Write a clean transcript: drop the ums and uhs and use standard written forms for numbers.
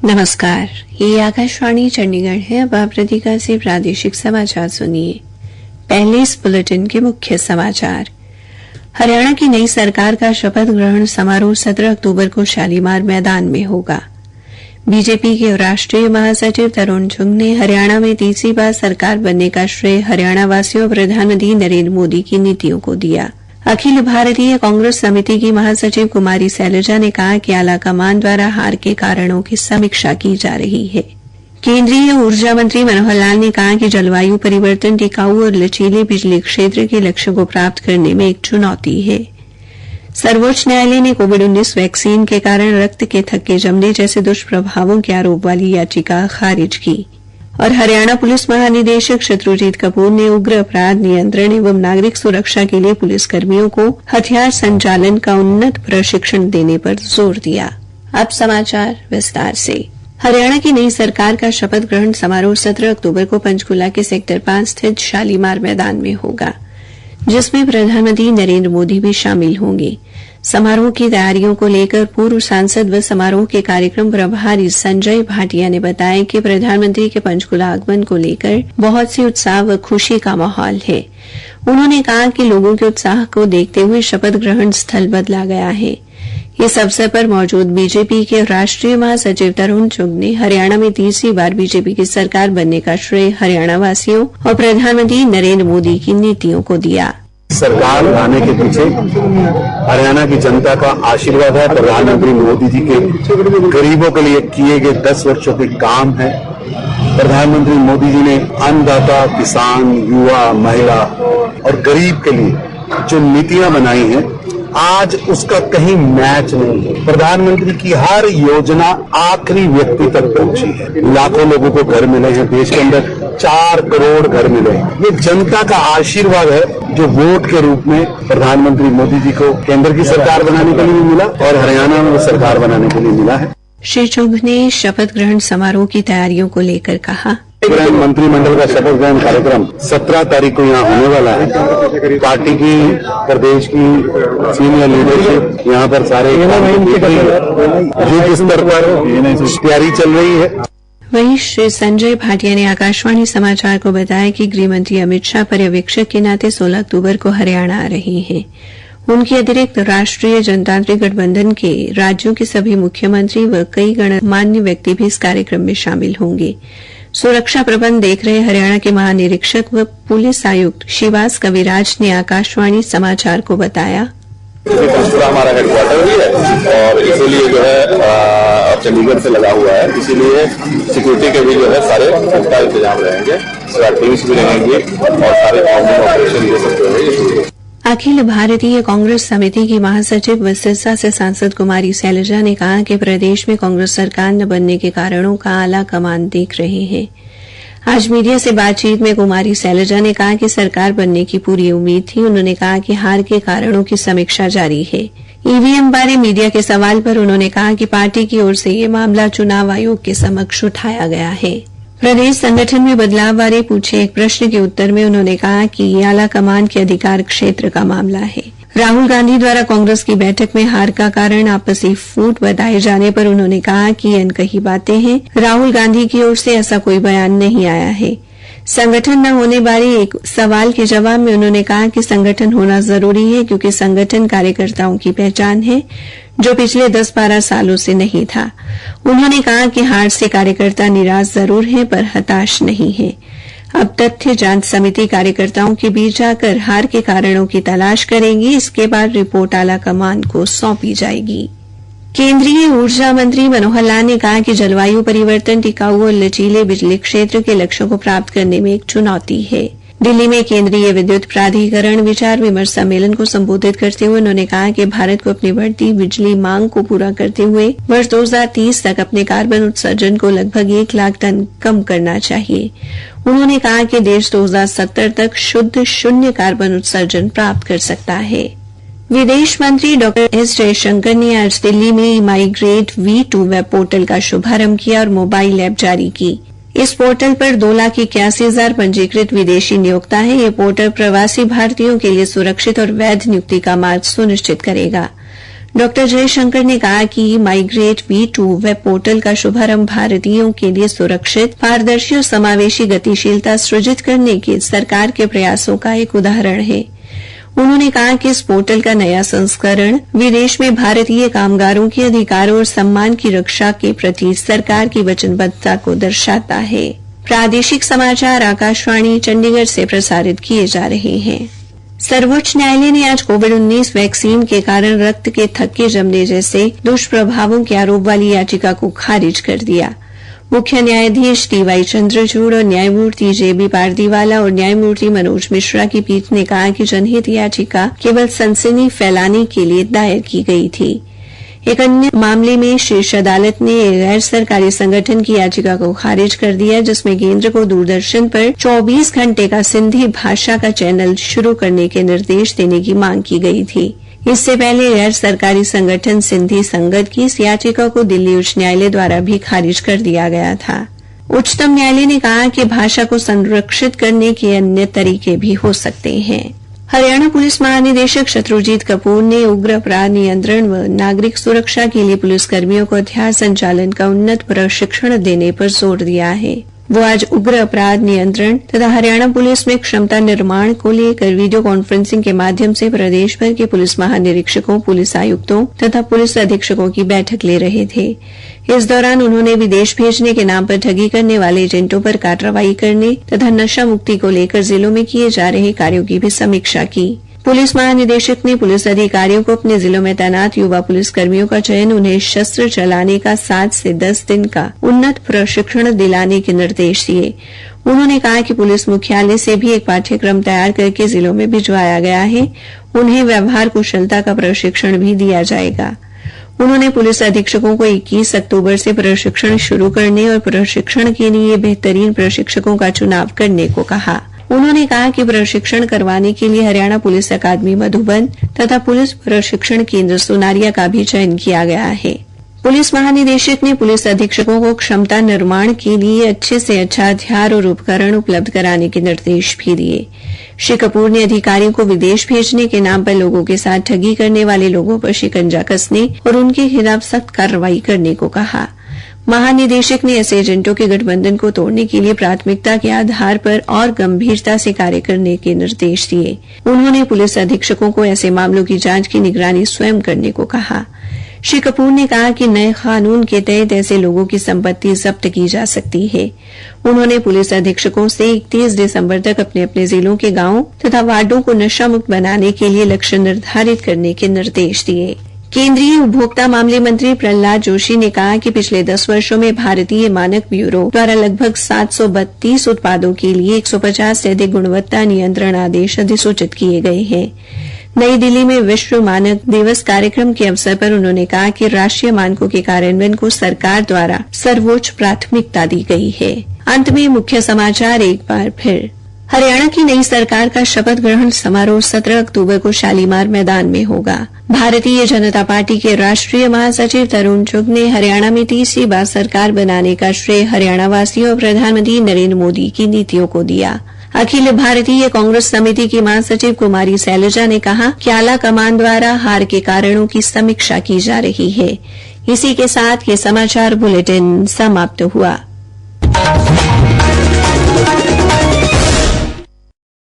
नमस्कार, ये आकाशवाणी चंडीगढ़ है। अब आप प्रतिका से प्रादेशिक समाचार सुनिए। पहले इस बुलेटिन के मुख्य समाचार। हरियाणा की नई सरकार का शपथ ग्रहण समारोह 17 अक्टूबर को शालीमार मैदान में होगा। बीजेपी के राष्ट्रीय महासचिव तरुण चुग ने हरियाणा में तीसरी बार सरकार बनने का श्रेय हरियाणा वासियों और प्रधानमंत्री नरेंद्र मोदी की नीतियों को दिया। अखिल भारतीय कांग्रेस समिति की महासचिव कुमारी शैलजा ने कहा कि आलाकमान द्वारा हार के कारणों की समीक्षा की जा रही है। केंद्रीय ऊर्जा मंत्री मनोहर लाल ने कहा कि जलवायु परिवर्तन टिकाऊ और लचीले बिजली क्षेत्र के लक्ष्य को प्राप्त करने में एक चुनौती है। सर्वोच्च न्यायालय ने कोविड-19 वैक्सीन के कारण रक्त के थक्के जमने जैसे दुष्प्रभावों के आरोप वाली याचिका खारिज की। और हरियाणा पुलिस महानिदेशक शत्रुजीत कपूर ने उग्र अपराध नियंत्रण एवं नागरिक सुरक्षा के लिए पुलिसकर्मियों को हथियार संचालन का उन्नत प्रशिक्षण देने पर जोर दिया। अब समाचार विस्तार से। हरियाणा की नई सरकार का शपथ ग्रहण समारोह 17 अक्टूबर को पंचकूला के सेक्टर 5 स्थित शालीमार मैदान में होगा, जिसमें प्रधानमंत्री नरेंद्र मोदी भी शामिल होंगे। समारोह की तैयारियों को लेकर पूर्व सांसद व समारोह के कार्यक्रम प्रभारी संजय भाटिया ने बताया कि प्रधानमंत्री के पंचकूला आगमन को लेकर बहुत सी उत्साह व खुशी का माहौल है। उन्होंने कहा कि लोगों के उत्साह को देखते हुए शपथ ग्रहण स्थल बदला गया है। इस अवसर पर मौजूद बीजेपी के राष्ट्रीय महासचिव तरुण चुग ने हरियाणा में तीसरी बार बीजेपी की सरकार बनने का श्रेय हरियाणा वासियों और प्रधानमंत्री नरेंद्र मोदी की नीतियों को दिया। सरकार लाने के पीछे हरियाणा की जनता का आशीर्वाद है। प्रधानमंत्री मोदी जी के गरीबों के लिए किए गए 10 वर्षों के काम है। प्रधानमंत्री मोदी जी ने अन्नदाता, किसान, युवा, महिला और गरीब के लिए जो नीतियां बनाई हैं, आज उसका कहीं मैच नहीं है। प्रधानमंत्री की हर योजना आखिरी व्यक्ति तक पहुंची है। लाखों लोगों को घर मिले हैं, देश के अंदर 4 करोड़ घर मिले हैं। ये जनता का आशीर्वाद है जो वोट के रूप में प्रधानमंत्री मोदी जी को केंद्र की सरकार बनाने के लिए मिला और हरियाणा में सरकार बनाने के लिए मिला है। श्री चुग ने शपथ ग्रहण समारोह की तैयारियों को लेकर कहा, मंत्रिमंडल का शपथ ग्रहण कार्यक्रम 17 तारीख को यहाँ होने वाला है। पार्टी की, प्रदेश की सीनियर लीडरशिप यहाँ पर सारे युद्ध स्तर पर तैयारी चल रही है। वहीं श्री संजय भाटिया ने आकाशवाणी समाचार को बताया कि गृहमंत्री अमित शाह पर्यवेक्षक के नाते 16 अक्टूबर को हरियाणा आ रहे हैं। उनके अतिरिक्त राष्ट्रीय जनतांत्रिक गठबंधन के राज्यों के सभी मुख्यमंत्री व कई गणमान्य व्यक्ति भी इस कार्यक्रम में शामिल होंगे। सुरक्षा प्रबंध देख रहे हरियाणा के महानिरीक्षक व पुलिस आयुक्त शिवास कविराज ने आकाशवाणी समाचार को बताया, पंचकुला हमारा हेडक्वार्टर भी है और इसीलिए जो है चंडीगढ़ से लगा हुआ है, इसीलिए सिक्योरिटी के भी जो है सारे पुख्ता इंतजाम रहेंगे, पुलिस भी रहेंगे और सारे ऑपरेशन ये सब जो है। अखिल भारतीय कांग्रेस समिति की महासचिव व सिरसा से सांसद कुमारी शैलजा ने कहा कि प्रदेश में कांग्रेस सरकार न बनने के कारणों का आला कमान देख रहे हैं। आज मीडिया से बातचीत में कुमारी शैलजा ने कहा कि सरकार बनने की पूरी उम्मीद थी। उन्होंने कहा कि हार के कारणों की समीक्षा जारी है। ईवीएम बारे मीडिया के सवाल पर उन्होंने कहा कि पार्टी की ओर से ये मामला चुनाव आयोग के समक्ष उठाया गया है। प्रदेश संगठन में बदलाव बारे पूछे एक प्रश्न के उत्तर में उन्होंने कहा कि ये आला कमान के अधिकार क्षेत्र का मामला है। राहुल गांधी द्वारा कांग्रेस की बैठक में हार का कारण आपसी फूट बताए जाने पर उन्होंने कहा कि ये अनकही बातें हैं। राहुल गांधी की ओर से ऐसा कोई बयान नहीं आया है। संगठन न होने बारे एक सवाल के जवाब में उन्होंने कहा कि संगठन होना जरूरी है क्योंकि संगठन कार्यकर्ताओं की पहचान है, जो पिछले 10-12 सालों से नहीं था। उन्होंने कहा कि हार से कार्यकर्ता निराश जरूर हैं पर हताश नहीं है। अब तथ्य जांच समिति कार्यकर्ताओं के बीच जाकर हार के कारणों की तलाश करेगी। इसके बाद रिपोर्ट आला कमान को सौंपी जाएगी। केंद्रीय ऊर्जा मंत्री मनोहर लाल ने कहा कि जलवायु परिवर्तन टिकाऊ और लचीले बिजली क्षेत्र के लक्ष्यों को प्राप्त करने में एक चुनौती है। दिल्ली में केंद्रीय विद्युत प्राधिकरण विचार विमर्श सम्मेलन को संबोधित करते हुए उन्होंने कहा कि भारत को अपनी बढ़ती बिजली मांग को पूरा करते हुए वर्ष 2030 तक अपने कार्बन उत्सर्जन को लगभग 1 लाख टन कम करना चाहिए। उन्होंने कहा कि देश 2070 तक शुद्ध शून्य कार्बन उत्सर्जन प्राप्त कर सकता है। विदेश मंत्री डॉ एस जयशंकर ने आज दिल्ली में माइग्रेट V2 वेब पोर्टल का शुभारंभ किया और मोबाइल ऐप जारी की। इस पोर्टल पर 2,81,000 पंजीकृत विदेशी नियोक्ता हैं। यह पोर्टल प्रवासी भारतीयों के लिए सुरक्षित और वैध नियुक्ति का मार्ग सुनिश्चित करेगा। डॉक्टर जयशंकर ने कहा कि माइग्रेट V2 वेब पोर्टल का शुभारंभ भारतीयों के लिए सुरक्षित, पारदर्शी और समावेशी गतिशीलता सृजित करने के सरकार के प्रयासों का एक उदाहरण है। उन्होंने कहा कि इस पोर्टल का नया संस्करण विदेश में भारतीय कामगारों के अधिकारों और सम्मान की रक्षा के प्रति सरकार की वचनबद्धता को दर्शाता है। प्रादेशिक समाचार आकाशवाणी चंडीगढ़ से प्रसारित किए जा रहे हैं। सर्वोच्च न्यायालय ने आज कोविड-19 वैक्सीन के कारण रक्त के थक्के जमने जैसे दुष्प्रभावों के आरोप वाली याचिका को खारिज कर दिया। मुख्य न्यायाधीश DY चंद्रचूड़ और न्यायमूर्ति JB पारदीवाला और न्यायमूर्ति मनोज मिश्रा की पीठ ने कहा कि जनहित याचिका केवल सनसनी फैलाने के लिए दायर की गई थी। एक अन्य मामले में शीर्ष अदालत ने गैर सरकारी संगठन की याचिका को खारिज कर दिया, जिसमें केंद्र को दूरदर्शन पर 24 घंटे का सिंधी भाषा का चैनल शुरू करने के निर्देश देने की मांग की गई थी। इससे पहले गैर सरकारी संगठन सिंधी संगत की इस याचिका को दिल्ली उच्च न्यायालय द्वारा भी खारिज कर दिया गया था। उच्चतम न्यायालय ने कहा कि भाषा को संरक्षित करने के अन्य तरीके भी हो सकते हैं। हरियाणा पुलिस महानिदेशक शत्रुजीत कपूर ने उग्र अपराध नियंत्रण व नागरिक सुरक्षा के लिए पुलिसकर्मियों को हथियार संचालन का उन्नत प्रशिक्षण देने पर जोर दिया है। वो आज उग्र अपराध नियंत्रण तथा हरियाणा पुलिस में क्षमता निर्माण को लेकर वीडियो कॉन्फ्रेंसिंग के माध्यम से प्रदेश भर के पुलिस महानिरीक्षकों, पुलिस आयुक्तों तथा पुलिस अधीक्षकों की बैठक ले रहे थे। इस दौरान उन्होंने विदेश भेजने के नाम पर ठगी करने वाले एजेंटों पर कार्रवाई करने तथा नशा मुक्ति को लेकर जिलों में किए जा रहे कार्यों की भी समीक्षा की। पुलिस महानिदेशक ने पुलिस अधिकारियों को अपने जिलों में तैनात युवा पुलिसकर्मियों का चयन, उन्हें शस्त्र चलाने का 7 से 10 दिन का उन्नत प्रशिक्षण दिलाने के निर्देश दिए। उन्होंने कहा कि पुलिस मुख्यालय से भी एक पाठ्यक्रम तैयार करके जिलों में भिजवाया गया है। उन्हें व्यवहार कुशलता का प्रशिक्षण भी दिया जाएगा। उन्होंने पुलिस अधीक्षकों को 21 अक्टूबर से प्रशिक्षण शुरू करने और प्रशिक्षण के लिए बेहतरीन प्रशिक्षकों का चुनाव करने को कहा। उन्होंने कहा कि प्रशिक्षण करवाने के लिए हरियाणा पुलिस अकादमी मधुबन तथा पुलिस प्रशिक्षण केंद्र सोनारिया का भी चयन किया गया है। पुलिस महानिदेशक ने पुलिस अधीक्षकों को क्षमता निर्माण के लिए अच्छे से अच्छा हथियार और उपकरण उपलब्ध कराने के निर्देश भी दिए। श्री कपूर ने अधिकारियों को विदेश भेजने के नाम पर लोगों के साथ ठगी करने वाले लोगों पर शिकंजा कसने और उनके खिलाफ सख्त कार्रवाई करने को कहा। महानिदेशक ने ऐसे एजेंटों के गठबंधन को तोड़ने के लिए प्राथमिकता के आधार पर और गंभीरता से कार्य करने के निर्देश दिए। उन्होंने पुलिस अधीक्षकों को ऐसे मामलों की जांच की निगरानी स्वयं करने को कहा। श्री कपूर ने कहा कि नए कानून के तहत ऐसे लोगों की संपत्ति जब्त की जा सकती है। उन्होंने पुलिस अधीक्षकों से 31 दिसंबर तक अपने अपने जिलों के गांवों तथा वार्डों को नशा मुक्त बनाने के लिए लक्ष्य निर्धारित करने के निर्देश दिए। केंद्रीय उपभोक्ता मामले मंत्री प्रहलाद जोशी ने कहा कि पिछले 10 वर्षों में भारतीय मानक ब्यूरो द्वारा लगभग 732 उत्पादों के लिए 150 से अधिक गुणवत्ता नियंत्रण आदेश अधिसूचित किए गए हैं। नई दिल्ली में विश्व मानक दिवस कार्यक्रम के अवसर पर उन्होंने कहा कि राष्ट्रीय मानकों के कार्यान्वयन को सरकार द्वारा सर्वोच्च प्राथमिकता दी गई है। अंत में मुख्य समाचार एक बार फिर। हरियाणा की नई सरकार का शपथ ग्रहण समारोह 17 अक्टूबर को शालीमार मैदान में होगा। भारतीय जनता पार्टी के राष्ट्रीय महासचिव तरुण चुग ने हरियाणा में तीसरी बार सरकार बनाने का श्रेय हरियाणा वासियों और प्रधानमंत्री नरेंद्र मोदी की नीतियों को दिया। अखिल भारतीय कांग्रेस समिति की महासचिव कुमारी शैलजा ने कहा कि आला कमान द्वारा हार के कारणों की समीक्षा की जा रही है। इसी के साथ ये समाचार बुलेटिन समाप्त हुआ।